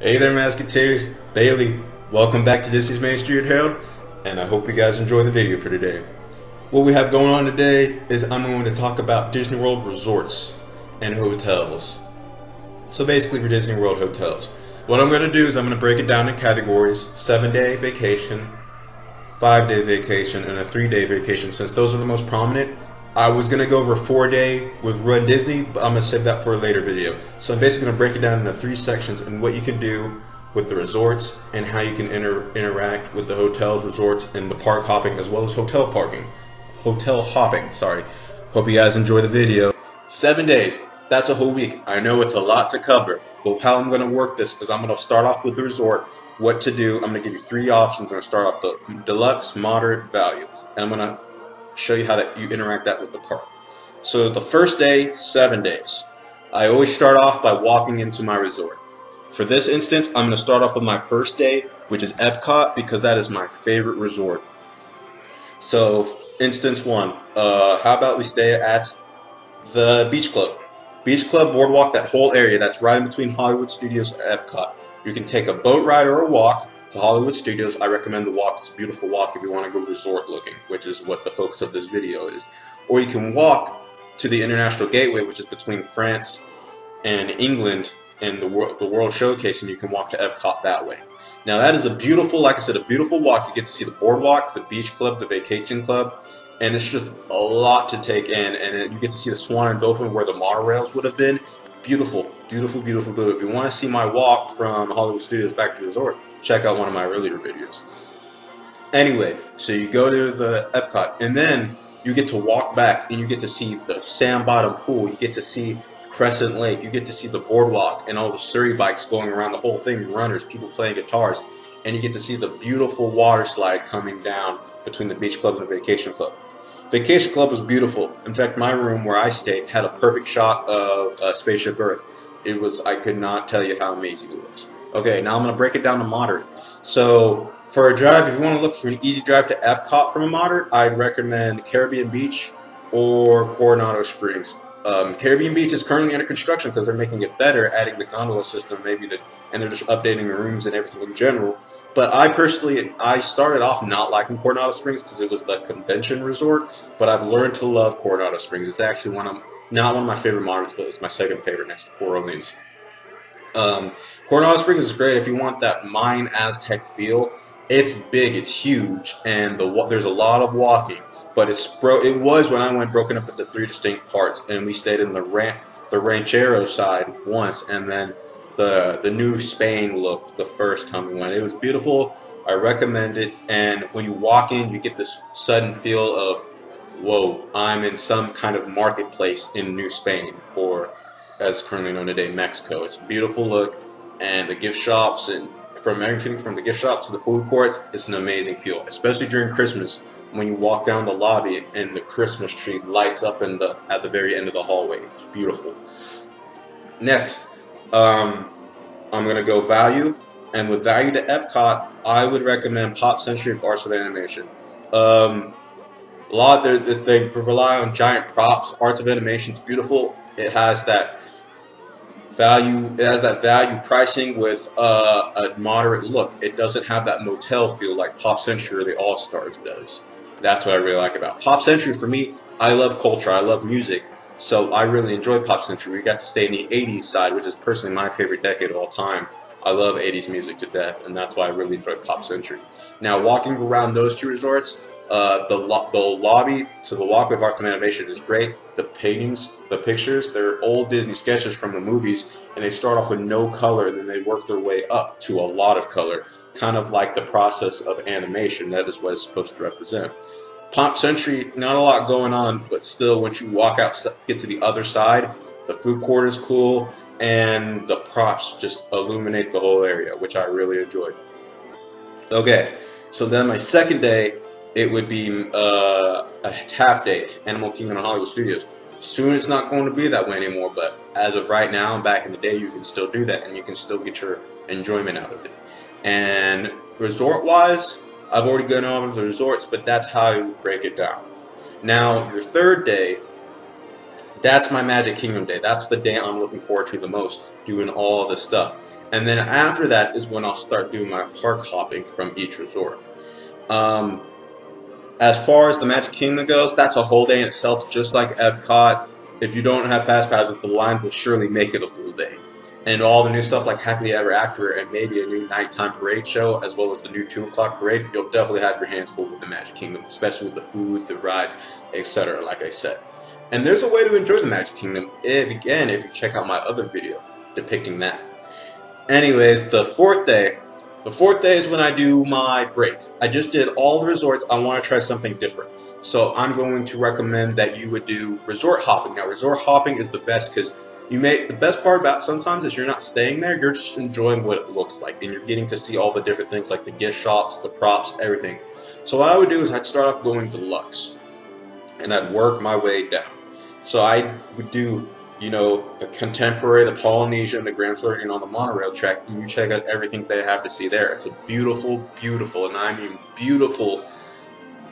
Hey there, Musketeers. Bailey. Welcome back to Disney's Main Street Herald, and I hope you guys enjoy the video for today. What we have going on today is I'm going to talk about Disney World resorts and hotels. So basically for Disney World hotels. What I'm going to do is I'm going to break it down in categories: 7-day vacation, 5-day vacation, and a 3-day vacation, since those are the most prominent. I was going to go over 4-day with Run Disney, but I'm going to save that for a later video. So I'm basically going to break it down into 3 sections and what you can do with the resorts and how you can interact with the hotels, resorts, and the park hopping, as well as hotel hopping, sorry. Hope you guys enjoy the video. 7 days, that's a whole week. I know it's a lot to cover, but how I'm going to work this is I'm going to start off with the resort, what to do. I'm going to give you 3 options. I'm going to start off the deluxe, moderate, value, and I'm going to show you how that you interact that with the park. So the first day, 7 days. I always start off by walking into my resort. For this instance, I'm going to start off with my first day, which is Epcot, because that is my favorite resort. So instance 1, how about we stay at the Beach Club. Beach Club Boardwalk, that whole area that's right in between Hollywood Studios and Epcot. You can take a boat ride or a walk to Hollywood Studios. I recommend the walk. It's a beautiful walk if you want to go resort looking, which is what the focus of this video is. Or you can walk to the International Gateway, which is between France and England, and the World Showcase, and you can walk to Epcot that way. Now that is a beautiful, like I said, a beautiful walk. You get to see the boardwalk, the beach club, the vacation club, and it's just a lot to take in. And you get to see the Swan and Dolphin where the monorails would have been. Beautiful, beautiful, beautiful, beautiful. If you want to see my walk from Hollywood Studios back to the resort, check out one of my earlier videos. Anyway, so you go to the Epcot, and then you get to walk back, and you get to see the sand bottom pool. You get to see Crescent Lake. You get to see the boardwalk and all the Surrey bikes going around the whole thing, runners, people playing guitars, and you get to see the beautiful water slide coming down between the Beach Club and the Vacation Club. Vacation Club was beautiful. In fact, my room where I stayed had a perfect shot of Spaceship Earth. It was, I could not tell you how amazing it was. Okay, now I'm going to break it down to moderate. So for a drive, if you want to look for an easy drive to Epcot from a moderate, I'd recommend Caribbean Beach or Coronado Springs. Caribbean Beach is currently under construction because they're making it better, adding the gondola system, and they're just updating the rooms and everything in general. But I started off not liking Coronado Springs because it was the convention resort, but I've learned to love Coronado Springs. It's actually not one of my favorite moderates, but it's my second favorite next to Port Orleans. Coronado Springs is great if you want that Mayan Aztec feel. It's big, it's huge, and there's a lot of walking. But it was when I went broken up into 3 distinct parts, and we stayed in the Ranchero side once, and then the New Spain look the first time we went. It was beautiful. I recommend it. And when you walk in, you get this sudden feel of, whoa, I'm in some kind of marketplace in New Spain, or as currently known today, Mexico. It's a beautiful look, and the gift shops, and from everything from the gift shops to the food courts, it's an amazing feel, especially during Christmas, when you walk down the lobby and the Christmas tree lights up at the very end of the hallway. It's beautiful. Next, I'm gonna go value, and with value to Epcot, I would recommend Pop Century of Arts of Animation. They rely on giant props. Arts of Animation is beautiful. It has that value. It has that value pricing with a moderate look. It doesn't have that motel feel like Pop Century or the All Stars does. That's what I really like about Pop Century. For me, I love culture, I love music, so I really enjoy Pop Century. We got to stay in the 80s side, which is personally my favorite decade of all time. I love 80s music to death, and that's why I really enjoy Pop Century. Now, walking around those 2 resorts, the lobby to the walkway of Arts and Animation is great. The paintings, the pictures, they're old Disney sketches from the movies, and they start off with no color, and then they work their way up to a lot of color, kind of like the process of animation. That is what it's supposed to represent. Pop Century, not a lot going on, but still, once you walk out, get to the other side, the food court is cool, and the props just illuminate the whole area, which I really enjoyed. Okay, so then my second day, it would be a half day, Animal Kingdom and Hollywood Studios. Soon it's not going to be that way anymore, but as of right now and back in the day, you can still do that, and you can still get your enjoyment out of it. And resort-wise, I've already gone over the resorts, but that's how I break it down. Now, your third day, That's my Magic Kingdom day. That's the day I'm looking forward to the most, doing all this stuff. And then after that is when I'll start doing my park hopping from each resort. Um, as far as the Magic Kingdom goes, that's a whole day in itself, just like Epcot. If you don't have fast passes, the line will surely make it a full day. And all the new stuff like Happily Ever After and maybe a new nighttime parade show, as well as the new 2 o'clock parade, you'll definitely have your hands full with the Magic Kingdom, especially with the food, the rides, etc. like I said. And there's a way to enjoy the Magic Kingdom, if you check out my other video depicting that. Anyways, the fourth day is when I do my break. I just did all the resorts. I want to try something different. So I'm going to recommend that you would do resort hopping. Now, resort hopping is the best because the best part about sometimes is you're not staying there, you're just enjoying what it looks like, and you're getting to see all the different things like the gift shops, the props, everything. So what I would do is I'd start off going deluxe, and I'd work my way down. So I would do, the Contemporary, the Polynesian, the Grand Floridian on the monorail track, and you check out everything they have to see there. It's a beautiful, beautiful, and I mean beautiful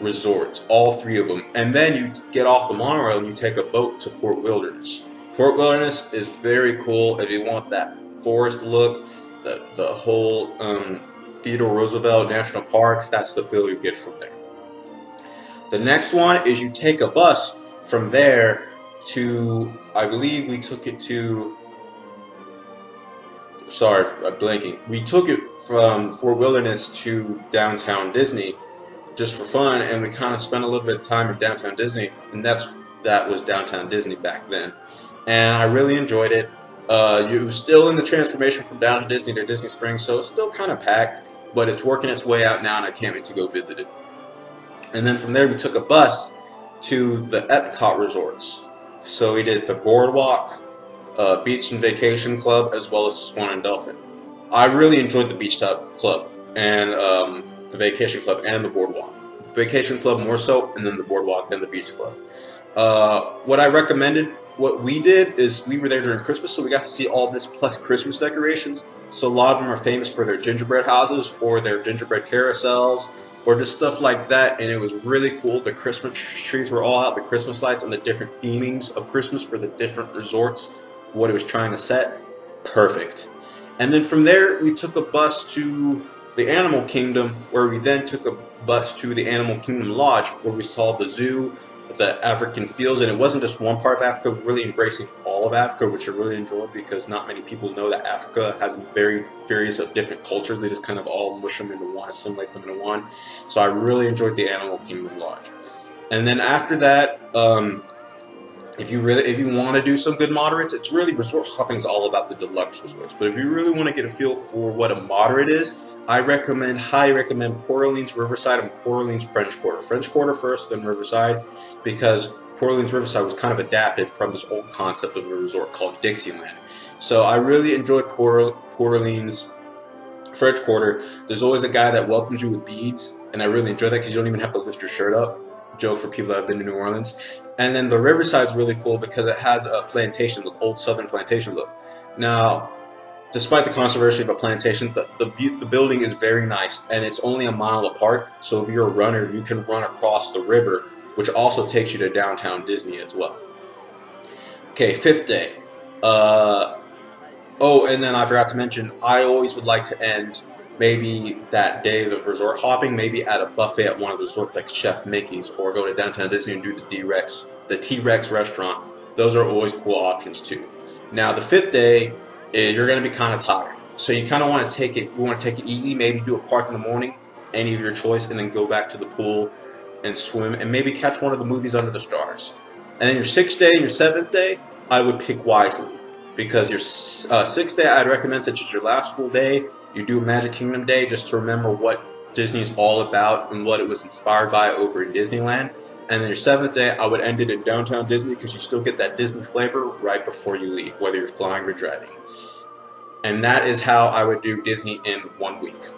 resorts, all 3 of them. And then you get off the monorail and you take a boat to Fort Wilderness. Fort Wilderness is very cool if you want that forest look, the whole Theodore Roosevelt National Parks. That's the feel you get from there. The next one is you take a bus from there to, I believe we took it to, sorry, I'm blanking. We took it from Fort Wilderness to downtown Disney just for fun, and we kind of spent a little bit of time in downtown Disney, and that was downtown Disney back then. And I really enjoyed it. It was still in the transformation from downtown Disney to Disney Springs, so it's still kind of packed, but it's working its way out now, and I can't wait to go visit it. And then from there, we took a bus to the Epcot resorts. So we did the Boardwalk, Beach and Vacation Club, as well as the Swan and Dolphin. I really enjoyed the Beach Club and the Vacation Club and the Boardwalk. Vacation Club more so, and then the Boardwalk and the Beach Club. What we did is we were there during Christmas, so we got to see all this plus Christmas decorations. So a lot of them are famous for their gingerbread houses or their gingerbread carousels or just stuff like that, and it was really cool. The Christmas trees were all out, the Christmas lights and the different themings of Christmas for the different resorts, what it was trying to set. Perfect. And then from there, we took a bus to the Animal Kingdom, where we then took a bus to the Animal Kingdom Lodge, where we saw the zoo, the African fields, and it wasn't just one part of Africa, it was really embracing all of Africa, which I really enjoyed because not many people know that Africa has various different cultures. They just kind of all mush them into one, assimilate them into one. So I really enjoyed the Animal Kingdom Lodge. And then after that, if you want to do some good moderates, it's really resort hopping is all about the deluxe resorts. But if you really want to get a feel for what a moderate is, I highly recommend Port Orleans Riverside and Port Orleans French Quarter. French Quarter first, then Riverside, because Port Orleans Riverside was kind of adapted from this old concept of a resort called Dixieland. So I really enjoyed Port Orleans French Quarter. There's always a guy that welcomes you with beads, and I really enjoy that because you don't even have to lift your shirt up. Joke for people that have been to New Orleans. And then the Riverside's really cool because it has a plantation look, old Southern plantation look. Now, despite the controversy of a plantation, the building is very nice, and it's only a mile apart. So if you're a runner, you can run across the river, which also takes you to downtown Disney as well. Okay, 5th day. Oh, and then I forgot to mention, I always would like to end maybe that day of resort hopping, maybe at a buffet at one of the resorts like Chef Mickey's, or go to downtown Disney and do the T-Rex restaurant. Those are always cool options too. Now the 5th day is you're going to be kind of tired, so you kind of want to take it easy. Maybe do a park in the morning, any of your choice, and then go back to the pool and swim, and maybe catch one of the movies under the stars. And then your 6th day and your 7th day, I would pick wisely, because your 6th day I'd recommend, since it's your last full day, you do a Magic Kingdom day just to remember what Disney's all about and what it was inspired by over in Disneyland. And then your 7th day, I would end it in downtown Disney because you still get that Disney flavor right before you leave, whether you're flying or driving. And that is how I would do Disney in 1 week.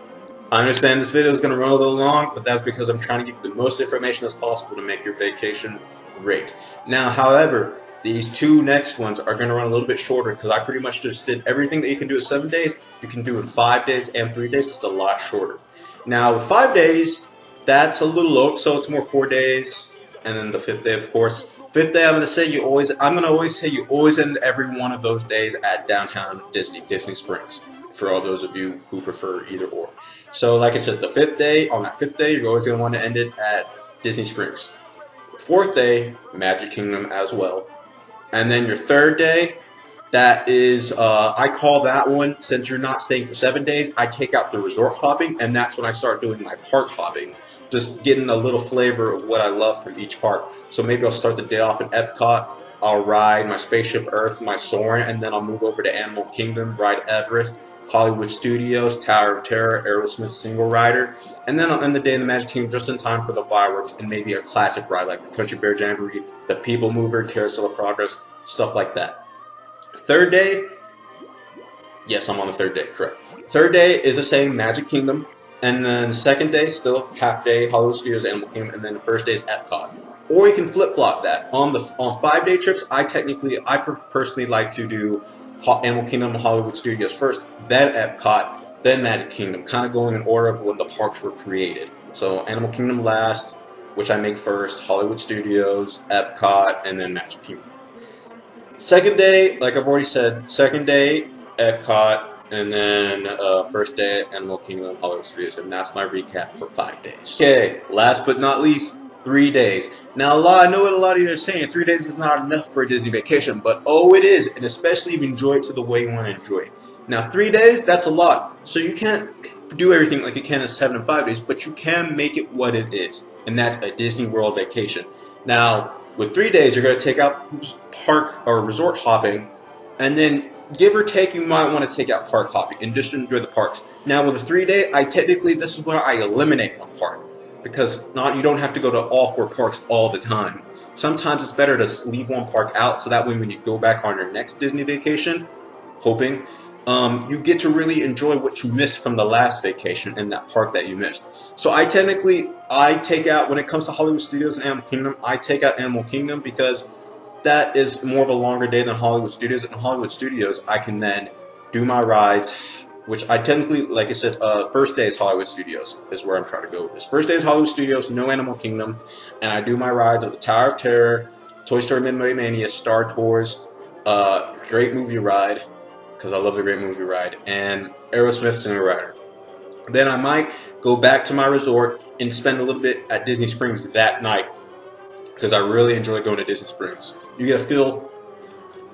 I understand this video is going to run a little long, but that's because I'm trying to give you the most information as possible to make your vacation great. Now, however, these 2 next ones are going to run a little bit shorter because I pretty much just did everything that you can do in 7 days. You can do in 5 days and 3 days. It's a lot shorter. Now, with 5 days, that's a little low, so it's more 4 days. And then the 5th day, of course, Fifth day, I'm gonna always say you always end every one of those days at downtown Disney Springs. For all those of you who prefer either or. So, like I said, on that fifth day, you're always gonna want to end it at Disney Springs. Fourth day, Magic Kingdom as well. And then your third day, that is, I call that one, since you're not staying for 7 days, I take out the resort hopping, and that's when I start doing my park hopping. Just getting a little flavor of what I love from each park. So maybe I'll start the day off in Epcot, I'll ride my Spaceship Earth, my Soarin', and then I'll move over to Animal Kingdom, ride Everest, Hollywood Studios, Tower of Terror, Aerosmith Single Rider, and then I'll end the day in the Magic Kingdom just in time for the fireworks and maybe a classic ride like the Country Bear Jamboree, the People Mover, Carousel of Progress, stuff like that. Third day, yes, I'm on the third day, correct. Third day is the same, Magic Kingdom, and then the second day, still half day, Hollywood Studios, Animal Kingdom, and then the first day is Epcot. Or you can flip-flop that. On 5-day trips, I personally like to do Animal Kingdom, Hollywood Studios first, then Epcot, then Magic Kingdom, kind of going in order of when the parks were created. So Animal Kingdom last, which I make first, Hollywood Studios, Epcot, and then Magic Kingdom. Second day, like I've already said, second day, Epcot, and then first day, Animal Kingdom, Hollywood Studios, and that's my recap for 5 days. Okay, last but not least, 3 days. Now, I know what a lot of you are saying, 3 days is not enough for a Disney vacation, but oh, it is, and especially if you enjoy it to the way you want to enjoy it. Now, 3 days, that's a lot, so you can't do everything like you can in 7 and 5 days, but you can make it what it is, and that's a Disney World vacation. Now, with 3 days, you're going to take out park or resort hopping, and then give or take, you might want to take out park hopping and just enjoy the parks. Now, with a 3 day, this is where I eliminate one park. Because you don't have to go to all 4 parks all the time. Sometimes it's better to leave one park out so that way when you go back on your next Disney vacation, hoping, you get to really enjoy what you missed from the last vacation in that park that you missed. So I take out, when it comes to Hollywood Studios and Animal Kingdom, I take out Animal Kingdom because that is more of a longer day than Hollywood Studios. And in Hollywood Studios, I can then do my rides, which I technically, like I said, first day is Hollywood Studios, is where I'm trying to go with this. First day is Hollywood Studios, no Animal Kingdom, and I do my rides of the Tower of Terror, Toy Story Midway Mania, Star Tours, Great Movie Ride, because I love the Great Movie Ride, and Aerosmith Single Rider. Then I might go back to my resort and spend a little bit at Disney Springs that night, because I really enjoy going to Disney Springs. You get a feel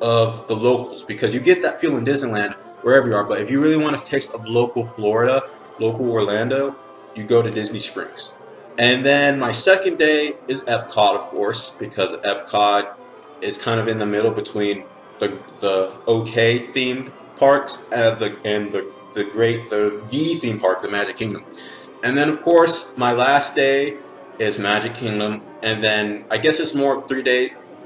of the locals, because you get that feel in Disneyland wherever you are, but if you really want a taste of local Florida, local Orlando, you go to Disney Springs. And then my second day is Epcot, of course, because Epcot is kind of in the middle between the okay themed parks and the V theme park, the Magic Kingdom. And then, of course, my last day is Magic Kingdom, and then I guess it's more of 3 days,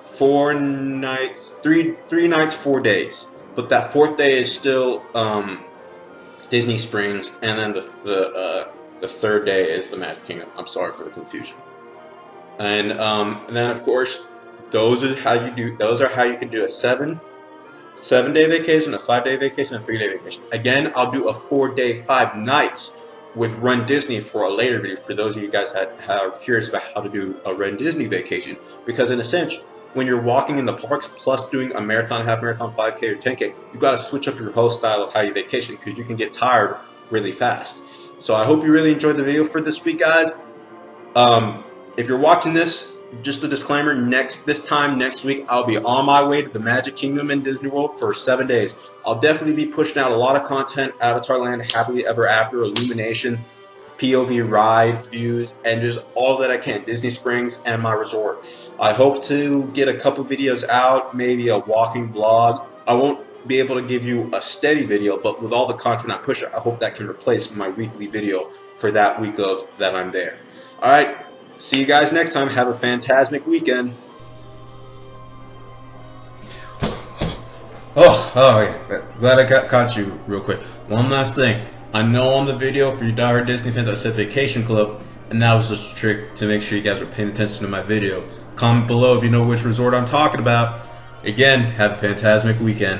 4 nights, 3 nights, 4 days. But that 4th day is still Disney Springs, and then the 3rd day is the Magic Kingdom. I'm sorry for the confusion. And then of course, those are how you can do a 7-day vacation, a 5-day vacation, a 3-day vacation. Again, I'll do a 4-day, 5 nights with Run Disney for a later video for those of you guys that are curious about how to do a Run Disney vacation. Because in a sense, when you're walking in the parks plus doing a marathon, half marathon, 5K, or 10K, you got to switch up your whole style of how you vacation because you can get tired really fast. So I hope you really enjoyed the video for this week, guys. If you're watching this, just a disclaimer, this time next week, I'll be on my way to the Magic Kingdom and Disney World for 7 days. I'll definitely be pushing out a lot of content, Avatar Land, Happily Ever After, Illumination, POV ride views, and just all that I can, Disney Springs and my resort. I hope to get a couple videos out, maybe a walking vlog. I won't be able to give you a steady video, but with all the content I push, I hope that can replace my weekly video for that week that I'm there. Alright, see you guys next time. Have a fantastic weekend. Yeah. Glad I caught you real quick. One last thing. I know on the video, for you diehard Disney fans, I said Vacation Club, and that was just a trick to make sure you guys were paying attention to my video. Comment below if you know which resort I'm talking about. Again, have a fantastic weekend.